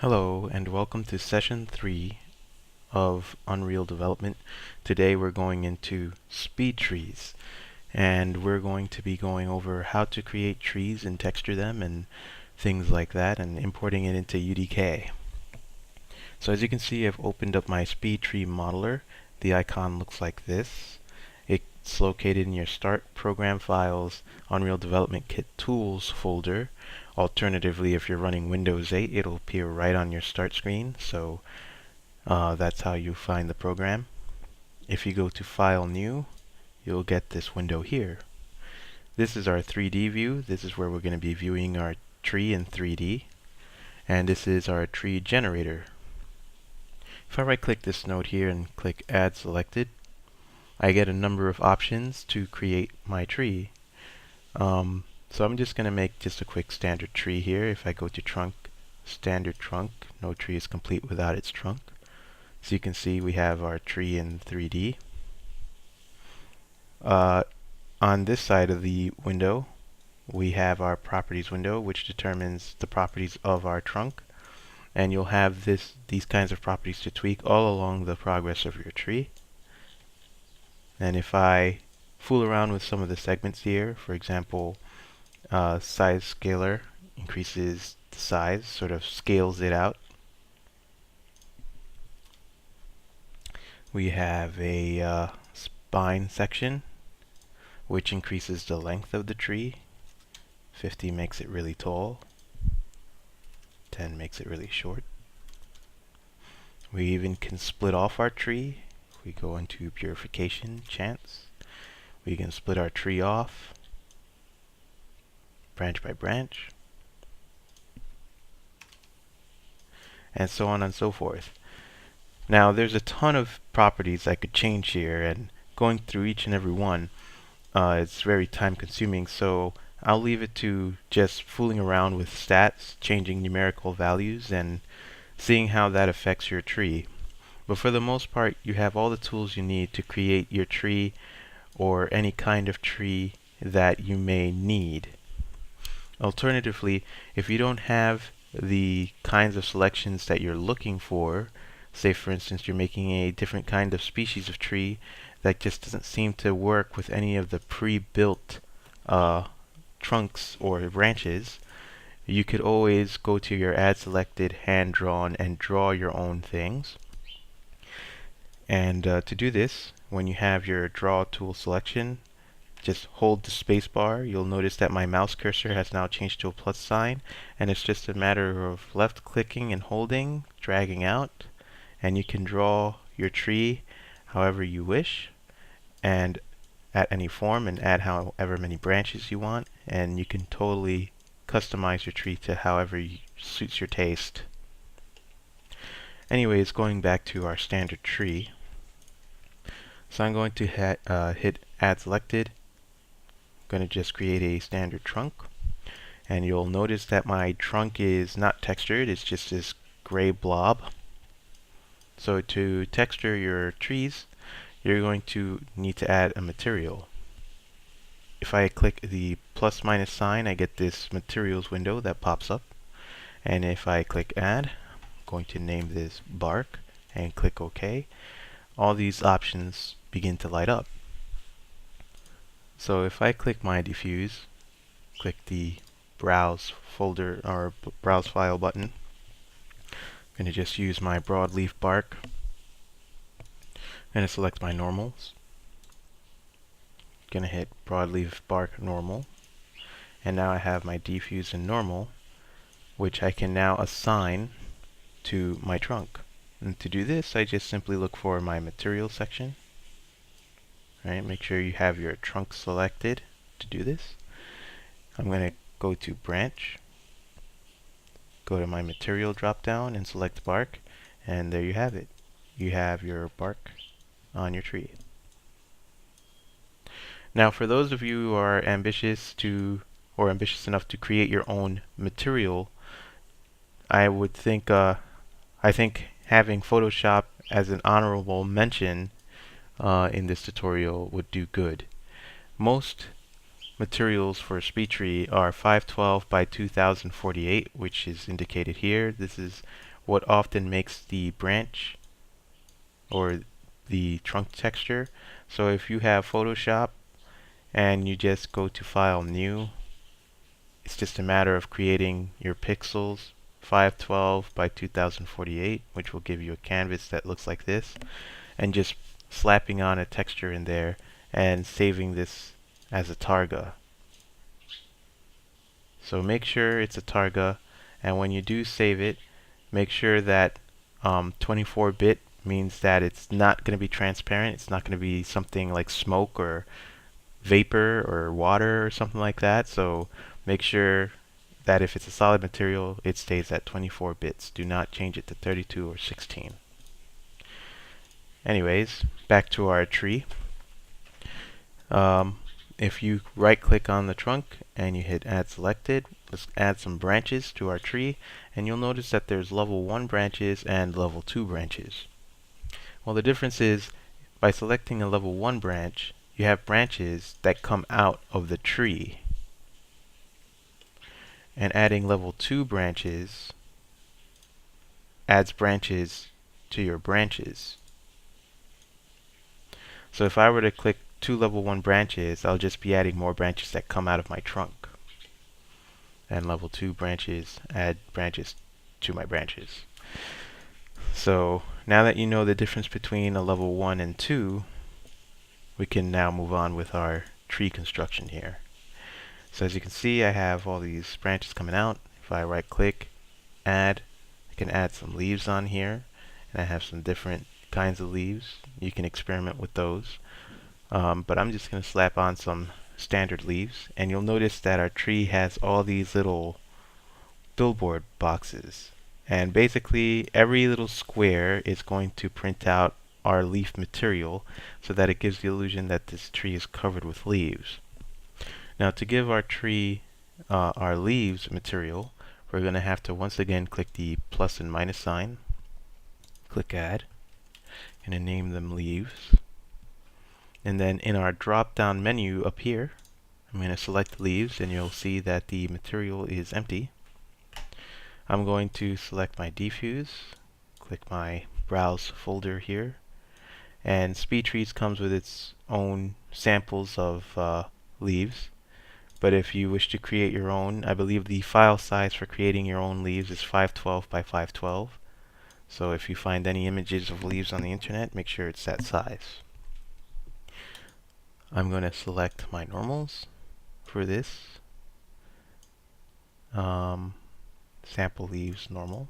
Hello and welcome to session 3 of Unreal Development. Today we're going into SpeedTrees and we're going to be going over how to create trees and texture them and things like that and importing it into UDK. So as you can see, I've opened up my SpeedTree modeler. The icon looks like this. It's located in your Start Program Files Unreal Development Kit Tools folder. Alternatively, if you're running Windows 8, it'll appear right on your start screen, so that's how you find the program. If you go to File New, you'll get this window here. This is our 3D view. This is where we're going to be viewing our tree in 3D. And this is our tree generator. If I right-click this node here and click Add Selected, I get a number of options to create my tree. So I'm just going to make just a quick standard tree here. If I go to Trunk, Standard Trunk, no tree is complete without its trunk. So you can see we have our tree in 3D. On this side of the window, we have our Properties window, which determines the properties of our trunk. And you'll have these kinds of properties to tweak all along the progress of your tree. And if I fool around with some of the segments here, for example, size scaler increases the size, sort of scales it out. We have a spine section, which increases the length of the tree. 50 makes it really tall. 10 makes it really short. We even can split off our tree. We go into purification, chance. We can split our tree off, branch by branch, and so on and so forth. Now there's a ton of properties I could change here, and going through each and every one it's very time consuming, so I'll leave it to just fooling around with stats, changing numerical values, and seeing how that affects your tree. But for the most part, you have all the tools you need to create your tree or any kind of tree that you may need. Alternatively, if you don't have the kinds of selections that you're looking for, say for instance you're making a different kind of species of tree that just doesn't seem to work with any of the pre-built trunks or branches, you could always go to your Add Selected, Hand Drawn, and draw your own things. And to do this, when you have your Draw tool selection, just hold the space bar. You'll notice that my mouse cursor has now changed to a plus sign, and it's just a matter of left clicking and holding, dragging out, and you can draw your tree however you wish and at any form and add however many branches you want, and you can totally customize your tree to however suits your taste. Anyways, going back to our standard tree, so I'm going to hit Add Selected. I'm going to just create a standard trunk, and you'll notice that my trunk is not textured, it's just this gray blob. So to texture your trees, you're going to need to add a material. If I click the plus minus sign, I get this materials window that pops up, and if I click Add, I'm going to name this Bark and click OK. All these options begin to light up. So if I click my diffuse, click the browse folder or browse file button, I'm going to just use my broadleaf bark. I'm going to select my normals. I'm going to hit broadleaf bark normal, and now I have my diffuse and normal, which I can now assign to my trunk. And to do this, I just simply look for my material section. Right, make sure you have your trunk selected to do this. I'm going to go to branch, go to my material drop down and select bark, and there you have it. You have your bark on your tree. Now for those of you who are ambitious enough to create your own material, I think having Photoshop as an honorable mention in this tutorial would do good. Most materials for a speed tree are 512 by 2048, which is indicated here. This is what often makes the branch or the trunk texture. So if you have Photoshop and you just go to File, New, it's just a matter of creating your pixels 512 by 2048, which will give you a canvas that looks like this, and just slapping on a texture in there and saving this as a targa. So make sure it's a targa, and when you do save it, make sure that 24-bit means that it's not going to be transparent. It's not going to be something like smoke or vapor or water or something like that. So make sure that if it's a solid material, it stays at 24 bits. Do not change it to 32 or 16. Anyways, back to our tree. If you right click on the trunk and you hit add selected, let's add some branches to our tree, and you'll notice that there's level 1 branches and level 2 branches. Well, the difference is by selecting a level 1 branch, you have branches that come out of the tree, and adding level 2 branches adds branches to your branches. So if I were to click 2 level 1 branches, I'll just be adding more branches that come out of my trunk. And level 2 branches add branches to my branches. So now that you know the difference between a level 1 and 2, we can now move on with our tree construction here. So as you can see, I have all these branches coming out. If I right click, add, I can add some leaves on here, and I have some different kinds of leaves. You can experiment with those. But I'm just going to slap on some standard leaves, and you'll notice that our tree has all these little billboard boxes, and basically every little square is going to print out our leaf material so that it gives the illusion that this tree is covered with leaves. Now to give our tree our leaves material, we're going to have to once again click the plus and minus sign, click add, and then name them leaves. And then in our drop down menu up here, I'm going to select leaves, and you'll see that the material is empty. I'm going to select my diffuse, click my browse folder here, and SpeedTrees comes with its own samples of leaves. But if you wish to create your own, I believe the file size for creating your own leaves is 512 by 512. So if you find any images of leaves on the internet, make sure it's that size. I'm going to select my normals for this. Sample leaves normal.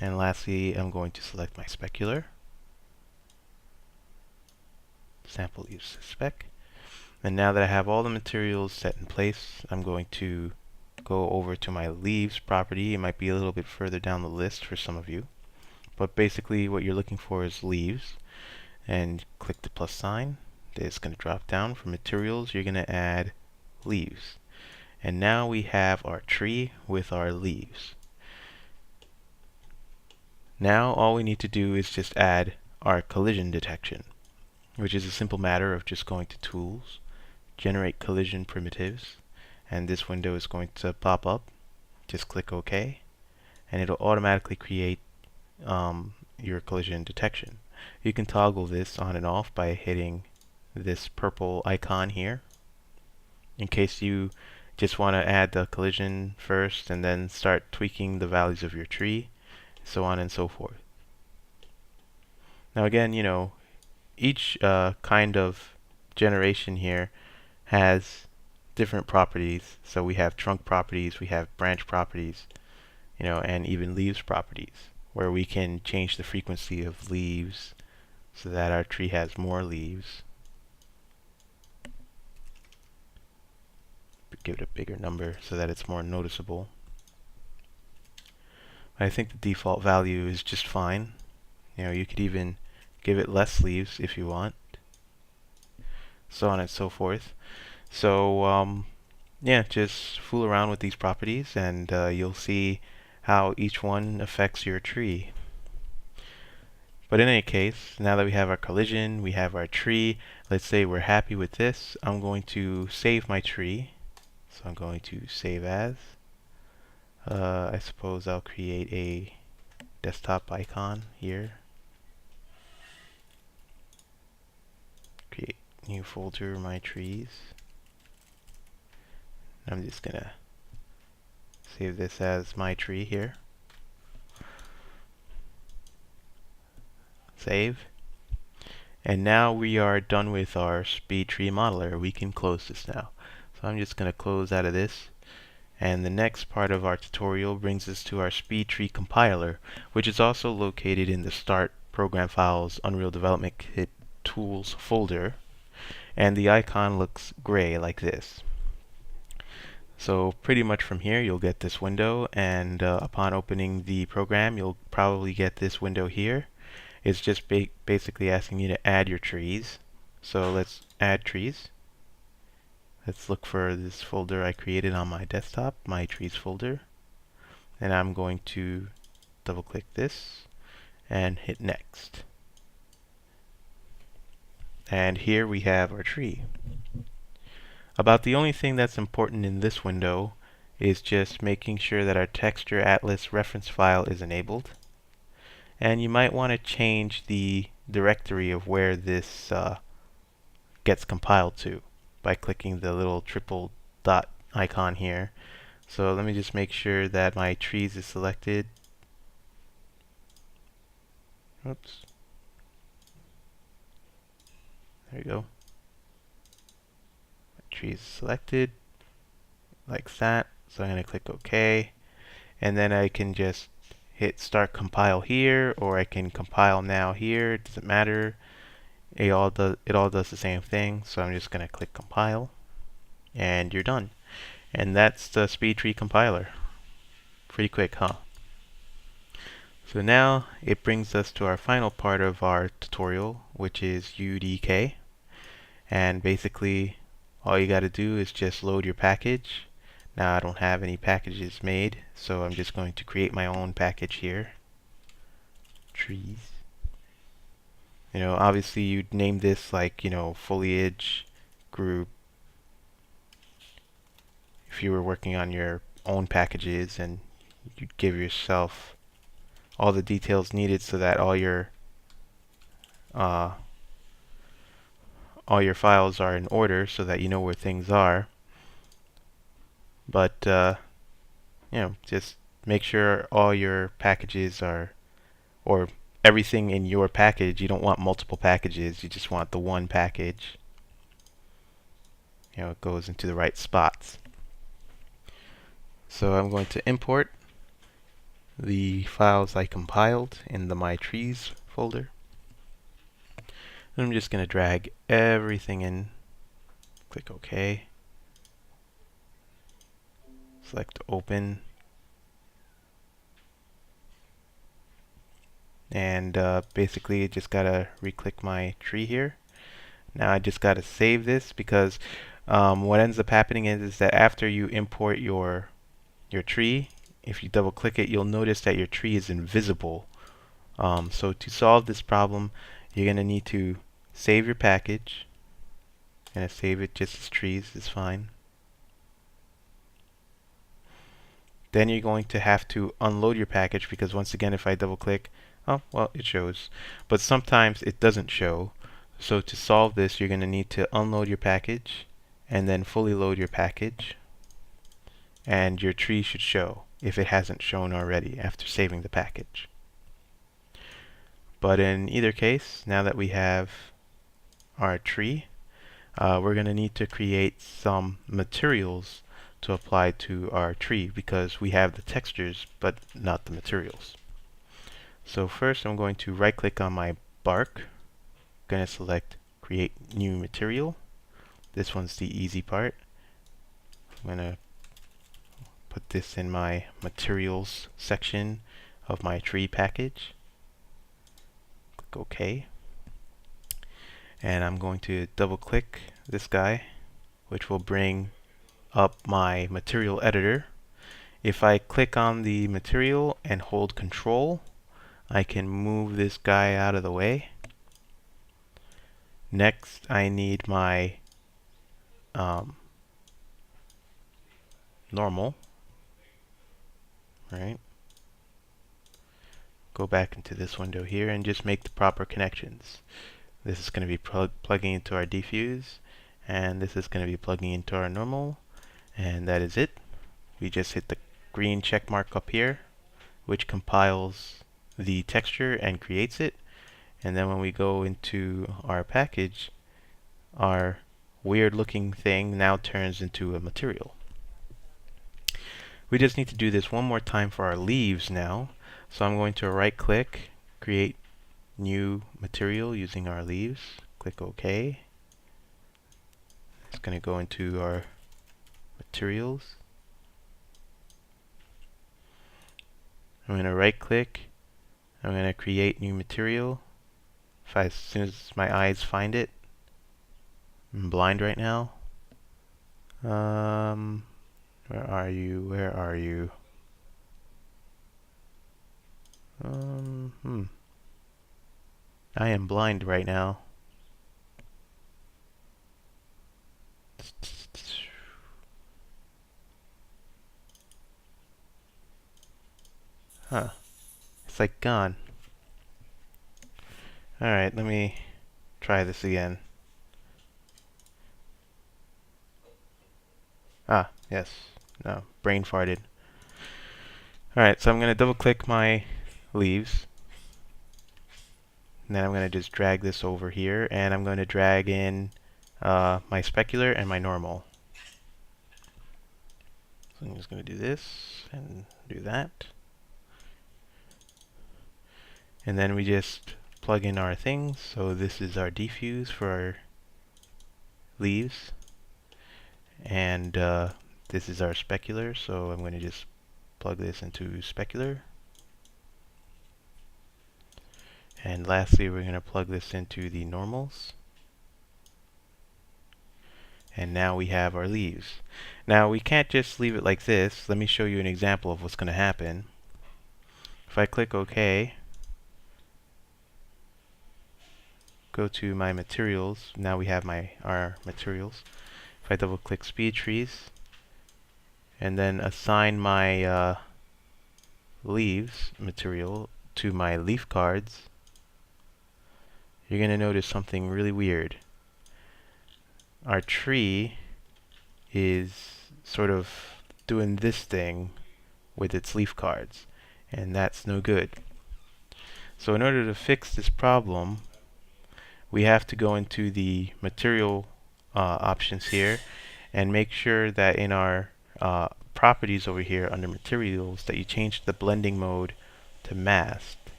And lastly, I'm going to select my specular. Sample leaves spec. And now that I have all the materials set in place, I'm going to go over to my leaves property. It might be a little bit further down the list for some of you. But basically what you're looking for is leaves. And click the plus sign. It's going to drop down. For materials, you're going to add leaves. And now we have our tree with our leaves. Now all we need to do is just add our collision detection, which is a simple matter of just going to Tools, Generate Collision Primitives, and this window is going to pop up. Just click OK, and it'll automatically create your collision detection. You can toggle this on and off by hitting this purple icon here, in case you just want to add the collision first and then start tweaking the values of your tree, so on and so forth. Now again, you know, each kind of generation here has different properties. So we have trunk properties, we have branch properties, you know, and even leaves properties, where we can change the frequency of leaves so that our tree has more leaves. Give it a bigger number so that it's more noticeable. I think the default value is just fine. You know, you could even give it less leaves if you want, so on and so forth. So yeah, just fool around with these properties, and you'll see how each one affects your tree. But in any case, now that we have our collision, we have our tree, let's say we're happy with this, I'm going to save my tree. So I'm going to save as. I suppose I'll create a desktop icon here. Create new folder, my trees. I'm just gonna save this as my tree here. Save. And now we are done with our SpeedTree modeler. We can close this now. So I'm just gonna close out of this. And the next part of our tutorial brings us to our SpeedTree compiler, which is also located in the Start Program Files Unreal Development Kit Tools folder. And the icon looks gray like this. So pretty much from here you'll get this window, and upon opening the program you'll probably get this window here. It's just basically asking you to add your trees. So let's add trees. Let's look for this folder I created on my desktop, my trees folder. And I'm going to double click this and hit next. And here we have our tree. About the only thing that's important in this window is just making sure that our texture atlas reference file is enabled. And you might want to change the directory of where this gets compiled to by clicking the little triple dot icon here. So let me just make sure that my trees is selected. Oops. There you go. My trees is selected like that. So I'm going to click OK. And then I can just hit start compile here, or I can compile now here. It doesn't matter. It all does the same thing. So I'm just going to click compile, and you're done. And that's the SpeedTree compiler. Pretty quick, huh? So now it brings us to our final part of our tutorial, which is UDK. And basically all you got to do is just load your package. Now I don't have any packages made, so I'm just going to create my own package here. Trees. You know, obviously you'd name this like, you know, foliage group if you were working on your own packages, and you'd give yourself all the details needed so that all your files are in order, so that you know where things are. But you know, just make sure all your packages are, or everything in your package, you don't want multiple packages, you just want the one package. You know, it goes into the right spots. So I'm going to import the files I compiled in the My Trees folder. And I'm just going to drag everything in, click OK, select Open, and basically I just gotta re-click my tree here. Now I just gotta save this, because what ends up happening is that after you import your tree, if you double click it, you'll notice that your tree is invisible. So to solve this problem, you're gonna need to save your package. I'm gonna save it just as trees is fine. Then you're going to have to unload your package, because once again, if I double click, oh, well, it shows. But sometimes it doesn't show. So to solve this, you're going to need to unload your package and then fully load your package. And your tree should show if it hasn't shown already after saving the package. But in either case, now that we have our tree, we're going to need to create some materials to apply to our tree, because we have the textures but not the materials. So first I'm going to right click on my bark. I'm going to select create new material. This one's the easy part. I'm going to put this in my materials section of my tree package. Click OK. And I'm going to double click this guy, which will bring up my material editor. If I click on the material and hold Control, I can move this guy out of the way. Next, I need my normal, right? Go back into this window here and just make the proper connections. This is going to be plugging into our diffuse, and this is going to be plugging into our normal, and that is it. We just hit the green check mark up here, which compiles the texture and creates it. And then when we go into our package, our weird looking thing now turns into a material. We just need to do this one more time for our leaves now. So I'm going to right click, create new material using our leaves. Click OK. It's going to go into our materials. I'm going to right click. I'm going to create new material. As soon as my eyes find it. I'm blind right now. Where are you? Where are you? I am blind right now. Huh. It's like gone. Alright, let me try this again. Ah, yes. No, brain farted. Alright, so I'm going to double click my leaves. And then I'm going to just drag this over here, and I'm going to drag in my specular and my normal. So I'm just going to do this and do that. And then we just plug in our things. So this is our diffuse for our leaves. And this is our specular. So I'm going to just plug this into specular. And lastly, we're going to plug this into the normals. And now we have our leaves. Now we can't just leave it like this. Let me show you an example of what's going to happen. If I click OK, go to my materials. Now we have our materials. If I double click SpeedTrees and then assign my leaves material to my leaf cards, you're going to notice something really weird. Our tree is sort of doing this thing with its leaf cards, and that's no good. So in order to fix this problem, we have to go into the material options here and make sure that in our properties over here under materials that you change the blending mode to masked.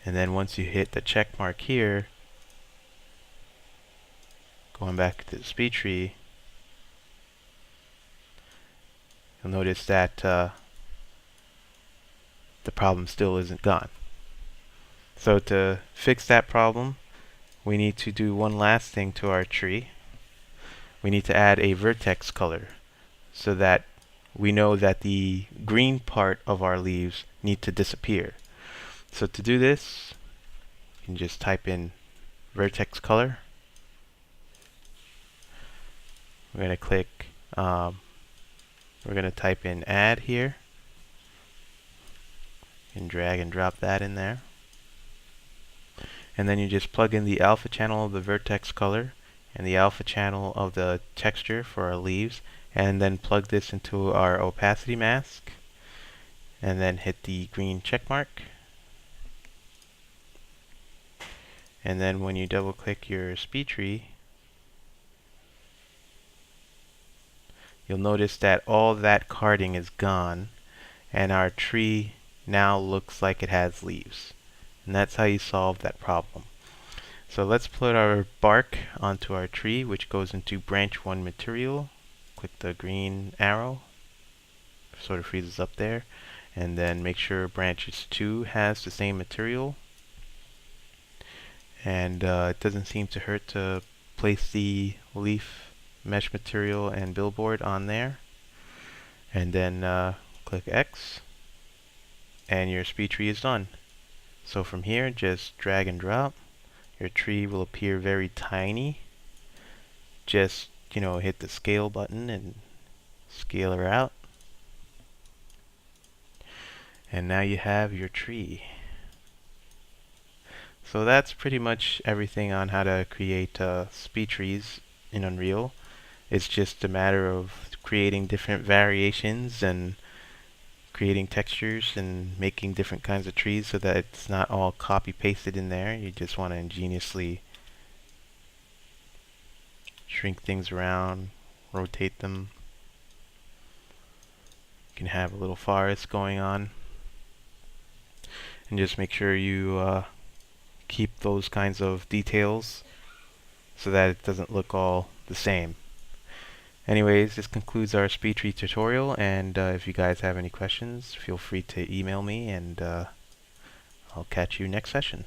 And then once you hit the check mark here, going back to the speed tree, you'll notice that the problem still isn't gone. So to fix that problem, we need to do one last thing to our tree. We need to add a vertex color so that we know that the green part of our leaves need to disappear. So to do this, you can just type in vertex color. We're going to click, we're going to type in add here and drag and drop that in there. And then you just plug in the alpha channel of the vertex color and the alpha channel of the texture for our leaves, and then plug this into our opacity mask and then hit the green check mark. And then when you double click your speed tree, you'll notice that all that carding is gone and our tree now looks like it has leaves. And that's how you solve that problem. So let's put our bark onto our tree, which goes into branch 1 material. Click the green arrow, sort of freezes up there, and then make sure branches 2 has the same material. And it doesn't seem to hurt to place the leaf mesh material and billboard on there. And then click X. and your speed tree is done. So from here, just drag and drop. Your tree will appear very tiny. Just, hit the scale button and scale her out. And now you have your tree. So that's pretty much everything on how to create speed trees in Unreal. It's just a matter of creating different variations and creating textures and making different kinds of trees so that it's not all copy pasted in there. You just want to ingeniously shrink things around, rotate them. You can have a little forest going on. And just make sure you keep those kinds of details so that it doesn't look all the same. Anyways, this concludes our SpeedTree tutorial, and if you guys have any questions, feel free to email me, and I'll catch you next session.